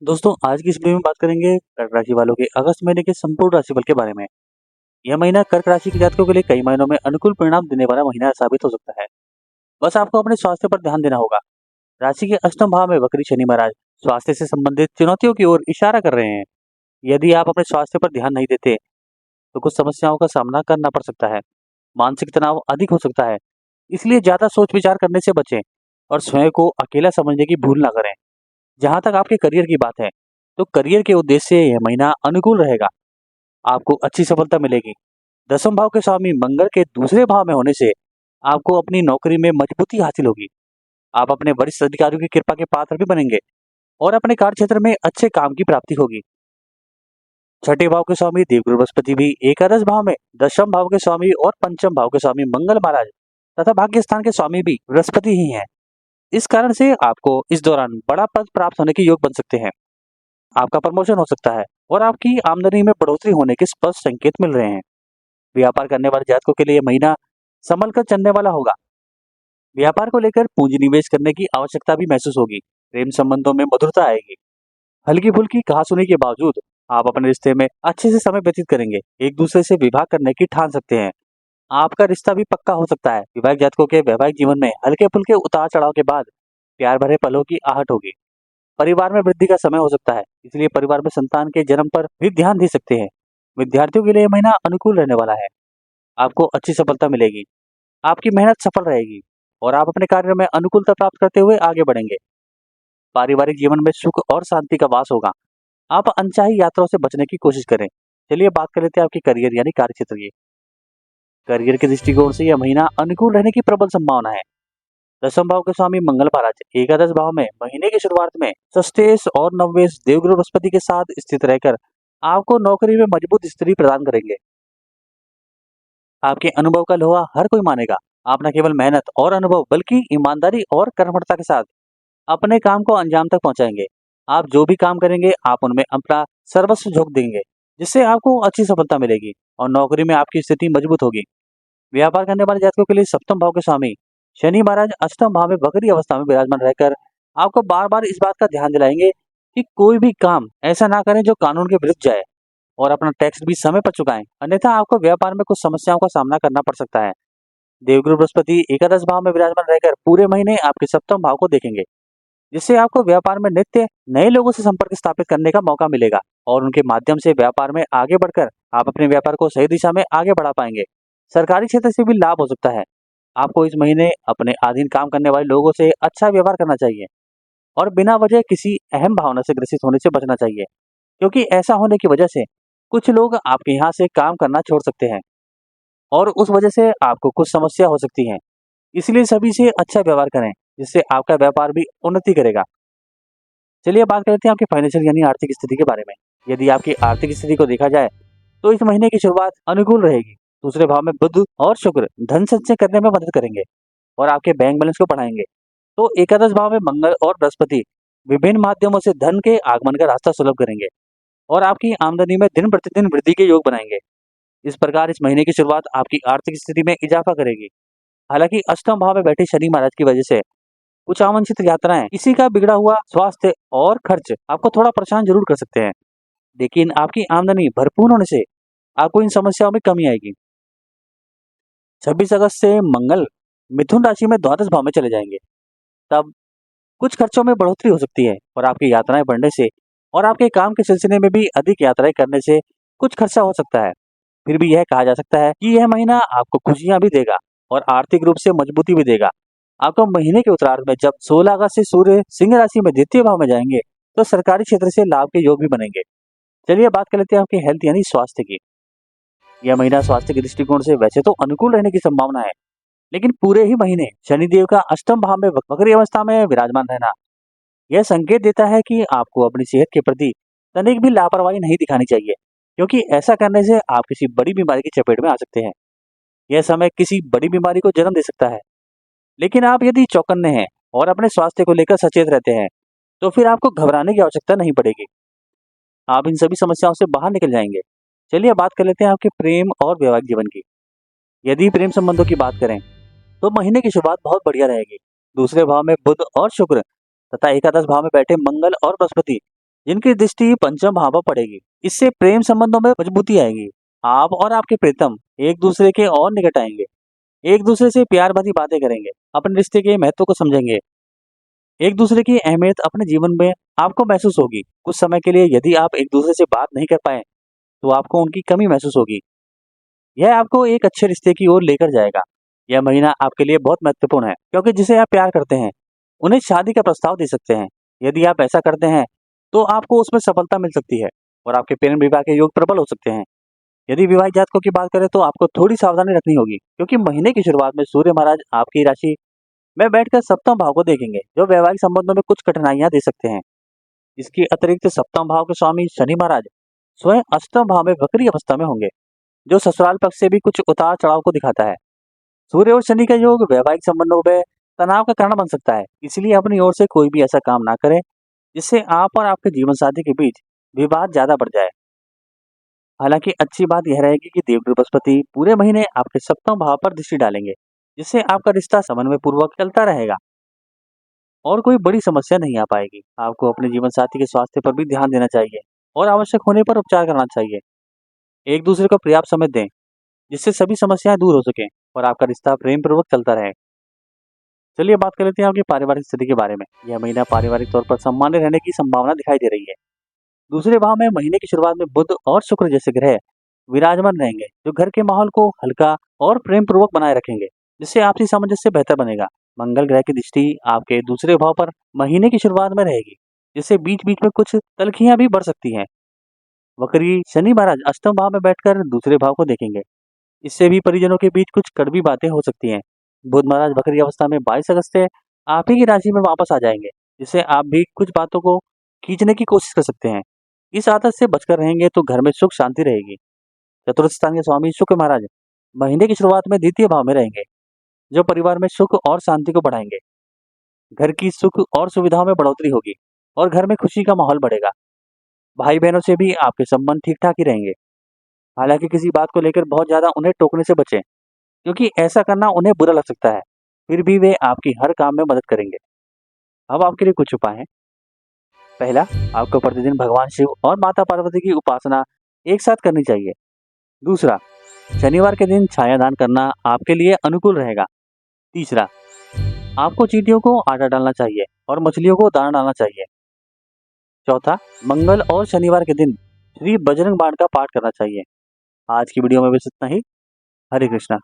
दोस्तों आज की इस वीडियो में बात करेंगे कर्क राशि वालों के अगस्त महीने के संपूर्ण राशिफल के बारे में। यह महीना कर्क राशि के जातकों के लिए कई महीनों में अनुकूल परिणाम देने वाला महीना साबित हो सकता है। बस आपको अपने स्वास्थ्य पर ध्यान देना होगा। राशि के अष्टम भाव में वक्री शनि महाराज स्वास्थ्य से संबंधित चुनौतियों की ओर इशारा कर रहे हैं। यदि आप अपने स्वास्थ्य पर ध्यान नहीं देते तो कुछ समस्याओं का सामना करना पड़ सकता है। मानसिक तनाव अधिक हो सकता है, इसलिए ज्यादा सोच विचार करने से बचें और स्वयं को अकेला समझने की भूल ना करें। जहां तक आपके करियर की बात है, तो करियर के उद्देश्य से यह महीना अनुकूल रहेगा। आपको अच्छी सफलता मिलेगी। दसम भाव के स्वामी मंगल के दूसरे भाव में होने से आपको अपनी नौकरी में मजबूती हासिल होगी। आप अपने वरिष्ठ अधिकारियों की कृपा के पात्र भी बनेंगे और अपने कार्य क्षेत्र में अच्छे काम की प्राप्ति होगी। छठे भाव के स्वामी देवगुरु बृहस्पति भी एकादश भाव में दशम भाव के स्वामी और पंचम भाव के स्वामी मंगल महाराज तथा भाग्य स्थान के स्वामी भी बृहस्पति ही हैं। इस कारण से आपको इस दौरान बड़ा पद प्राप्त होने के योग बन सकते हैं। आपका प्रमोशन हो सकता है और आपकी आमदनी में बढ़ोतरी होने के स्पष्ट संकेत मिल रहे हैं। व्यापार करने वाले जातकों के लिए यह महीना संभल कर चलने वाला होगा। व्यापार को लेकर पूंजी निवेश करने की आवश्यकता भी महसूस होगी। प्रेम संबंधों में मधुरता आएगी। हल्की फुल्की कहासुनी के बावजूद आप अपने रिश्ते में अच्छे से समय व्यतीत करेंगे। एक दूसरे से विवाह करने की ठान सकते हैं। आपका रिश्ता भी पक्का हो सकता है। विवाहित जातकों के वैवाहिक जीवन में हल्के फुल्के उतार चढ़ाव के बाद प्यार भरे पलों की आहट होगी। परिवार में वृद्धि का समय हो सकता है, इसलिए परिवार में संतान के जन्म पर भी ध्यान दे सकते हैं। विद्यार्थियों के लिए यह महीना अनुकूल रहने वाला है। आपको अच्छी सफलता मिलेगी। आपकी मेहनत सफल रहेगी और आप अपने कार्य में अनुकूलता प्राप्त करते हुए आगे बढ़ेंगे। पारिवारिक जीवन में सुख और शांति का वास होगा। आप अनचाही यात्राओं से बचने की कोशिश करें। चलिए बात कर लेते हैं आपके करियर यानी कार्य क्षेत्र की। करियर के दृष्टिकोण से यह महीना अनुकूल रहने की प्रबल संभावना है। दसम भाव के स्वामी मंगल महाराज एकादश भाव में महीने की शुरुआत में षष्ठेश और नववेश देवगुरु बृहस्पति के साथ स्थित रहकर आपको नौकरी में मजबूत स्थिति प्रदान करेंगे। आपके अनुभव का लोहा हर कोई मानेगा। आप न केवल मेहनत और अनुभव बल्कि ईमानदारी और कर्मठता के साथ अपने काम को अंजाम तक पहुंचाएंगे। आप जो भी काम करेंगे आप उनमें अपना सर्वस्व झोंक देंगे, जिससे आपको अच्छी सफलता मिलेगी और नौकरी में आपकी स्थिति मजबूत होगी। व्यापार करने वाले जातकों के लिए सप्तम भाव के स्वामी शनि महाराज अष्टम भाव में वक्री अवस्था में विराजमान रहकर आपको बार बार इस बात का ध्यान दिलाएंगे कि कोई भी काम ऐसा ना करें जो कानून के विरुद्ध जाए और अपना टैक्स भी समय पर चुकाएं, अन्यथा आपको व्यापार में कुछ समस्याओं का सामना करना पड़ सकता है। देवगुरु बृहस्पति एकादश भाव में विराजमान रहकर पूरे महीने आपके सप्तम भाव को देखेंगे, जिससे आपको व्यापार में नित्य नए लोगों से संपर्क स्थापित करने का मौका मिलेगा और उनके माध्यम से व्यापार में आगे बढ़कर आप अपने व्यापार को सही दिशा में आगे बढ़ा पाएंगे। सरकारी क्षेत्र से भी लाभ हो सकता है। आपको इस महीने अपने अधीन काम करने वाले लोगों से अच्छा व्यवहार करना चाहिए और बिना वजह किसी अहम भावना से ग्रसित होने से बचना चाहिए, क्योंकि ऐसा होने की वजह से कुछ लोग आपके यहाँ से काम करना छोड़ सकते हैं और उस वजह से आपको कुछ समस्या हो सकती है। इसलिए सभी से अच्छा व्यवहार करें, जिससे आपका व्यापार भी उन्नति करेगा। चलिए बात करते हैं आपकी फाइनेंशियल यानी आर्थिक स्थिति के बारे में। यदि आपकी आर्थिक स्थिति को देखा जाए तो इस महीने की शुरुआत अनुकूल रहेगी। दूसरे भाव में बुध और शुक्र धन संचय करने में मदद करेंगे और आपके बैंक बैलेंस को बढ़ाएंगे। तो एकादश भाव में मंगल और बृहस्पति विभिन्न माध्यमों से धन के आगमन का रास्ता सुलभ करेंगे और आपकी आमदनी में दिन प्रतिदिन वृद्धि के योग बनाएंगे। इस प्रकार इस महीने की शुरुआत आपकी आर्थिक स्थिति में इजाफा करेगी। हालांकि अष्टम भाव में बैठे शनि महाराज की वजह से कुछ अवांछित यात्राएं, किसी का बिगड़ा हुआ स्वास्थ्य और खर्च आपको थोड़ा परेशान जरूर कर सकते हैं, लेकिन आपकी आमदनी भरपूर होने से आपको इन समस्याओं में कमी आएगी। 26 अगस्त से मंगल मिथुन राशि में द्वादश भाव में चले जाएंगे। तब कुछ खर्चों में बढ़ोतरी हो सकती है और आपकी यात्राएं बढ़ने से और आपके काम के सिलसिले में भी अधिक यात्राएं करने से कुछ खर्चा हो सकता है। फिर भी यह कहा जा सकता है कि यह महीना आपको खुशियां भी देगा और आर्थिक रूप से मजबूती भी देगा। आपको महीने के उत्तरार्ध में जब 16 अगस्त से सूर्य सिंह राशि में द्वितीय भाव में जाएंगे तो सरकारी क्षेत्र से लाभ के योग भी बनेंगे। चलिए बात कर लेते हैं आपके हेल्थ यानी स्वास्थ्य की। यह महीना स्वास्थ्य के दृष्टिकोण से वैसे तो अनुकूल रहने की संभावना है, लेकिन पूरे ही महीने शनिदेव का अष्टम भाव में वक्री अवस्था में विराजमान रहना यह संकेत देता है कि आपको अपनी सेहत के प्रति तनिक भी लापरवाही नहीं दिखानी चाहिए, क्योंकि ऐसा करने से आप किसी बड़ी बीमारी की चपेट में आ सकते हैं। यह समय किसी बड़ी बीमारी को जन्म दे सकता है, लेकिन आप यदि चौकन्ने हैं और अपने स्वास्थ्य को लेकर सचेत रहते हैं तो फिर आपको घबराने की आवश्यकता नहीं पड़ेगी। आप इन सभी समस्याओं से बाहर निकल जाएंगे। चलिए बात कर लेते हैं आपके प्रेम और वैवाहिक जीवन की। यदि प्रेम संबंधों की बात करें तो महीने की शुरुआत बहुत बढ़िया रहेगी। दूसरे भाव में बुध और शुक्र तथा एकादश भाव में बैठे मंगल और बृहस्पति जिनकी दृष्टि पंचम भाव पर पड़ेगी। इससे प्रेम संबंधों में मजबूती आएगी। आप और आपके प्रीतम एक दूसरे के और निकट आएंगे, एक दूसरे से प्यार भरी बातें करेंगे, अपने रिश्ते के महत्व को समझेंगे। एक दूसरे की अहमियत अपने जीवन में आपको महसूस होगी। कुछ समय के लिए यदि आप एक दूसरे से बात नहीं कर पाए तो आपको उनकी कमी महसूस होगी। यह आपको एक अच्छे रिश्ते की ओर लेकर जाएगा। यह महीना आपके लिए बहुत महत्वपूर्ण है, क्योंकि जिसे आप प्यार करते हैं उन्हें शादी का प्रस्ताव दे सकते हैं। यदि आप ऐसा करते हैं तो आपको उसमें सफलता मिल सकती है और आपके प्रेम विवाह के योग प्रबल हो सकते हैं। यदि विवाहित जातकों की बात करें तो आपको थोड़ी सावधानी रखनी होगी, क्योंकि महीने की शुरुआत में सूर्य महाराज आपकी राशि में बैठकर सप्तम भाव को देखेंगे, जो वैवाहिक संबंधों में कुछ कठिनाइयां दे सकते हैं। इसके अतिरिक्त सप्तम भाव के स्वामी शनि महाराज स्वयं अष्टम भाव में वक्री अवस्था में होंगे, जो ससुराल पक्ष से भी कुछ उतार चढ़ाव को दिखाता है। सूर्य और शनि का योग वैवाहिक संबंधों में तनाव का कारण बन सकता है। इसलिए अपनी ओर से कोई भी ऐसा काम ना करें जिससे आप और आपके जीवन साथी के बीच विवाद ज्यादा बढ़ जाए। हालांकि अच्छी बात यह रहेगी कि देवगुरु बृहस्पति पूरे महीने आपके सप्तम भाव पर दृष्टि डालेंगे, जिससे आपका रिश्ता समन्वय पूर्वक चलता रहेगा और कोई बड़ी समस्या नहीं आ पाएगी। आपको अपने जीवन साथी के स्वास्थ्य पर भी ध्यान देना चाहिए और आवश्यक होने पर उपचार करना चाहिए। एक दूसरे को पर्याप्त समय दें, जिससे सभी समस्याएं दूर हो सकें और आपका रिश्ता प्रेम पूर्वक चलता रहे। चलिए बात कर लेते हैं आपकी पारिवारिक स्थिति के बारे में। यह महीना पारिवारिक तौर पर सामान्य रहने की संभावना दिखाई दे रही है। दूसरे भाव में महीने की शुरुआत में बुध और शुक्र जैसे ग्रह विराजमान रहेंगे, जो घर के माहौल को हल्का और प्रेम पूर्वक बनाए रखेंगे, जिससे आपसी सामंजस्य बेहतर बनेगा। मंगल ग्रह की दृष्टि आपके दूसरे भाव पर महीने की शुरुआत में रहेगी, जिससे बीच बीच में कुछ तलखियां भी बढ़ सकती हैं। वक्री शनि महाराज अष्टम भाव में बैठकर दूसरे भाव को देखेंगे। इससे भी परिजनों के बीच कुछ कड़वी बातें हो सकती हैं। बुध महाराज वक्री अवस्था में 22 अगस्त से आप ही की राशि में वापस आ जाएंगे, जिससे आप भी कुछ बातों को खींचने की कोशिश कर सकते हैं। इस आदत से बचकर रहेंगे तो घर में सुख शांति रहेगी। चतुर्थ स्थान के स्वामी शुक्र महाराज महीने की शुरुआत में द्वितीय भाव में रहेंगे, जो परिवार में सुख और शांति को बढ़ाएंगे। घर की सुख और सुविधाओं में बढ़ोतरी होगी और घर में खुशी का माहौल बढ़ेगा। भाई बहनों से भी आपके संबंध ठीक ठाक ही रहेंगे। हालांकि किसी बात को लेकर बहुत ज्यादा उन्हें टोकने से बचें, क्योंकि ऐसा करना उन्हें बुरा लग सकता है। फिर भी वे आपकी हर काम में मदद करेंगे। अब आपके लिए कुछ उपाय हैं। पहला, आपको प्रतिदिन भगवान शिव और माता पार्वती की उपासना एक साथ करनी चाहिए। दूसरा, शनिवार के दिन छाया दान करना आपके लिए अनुकूल रहेगा। तीसरा, आपको चींटियों को आटा डालना चाहिए और मछलियों को दाना डालना चाहिए। चौथा, मंगल और शनिवार के दिन श्री बजरंग बाण का पाठ करना चाहिए। आज की वीडियो में बस इतना ही। हरे कृष्णा।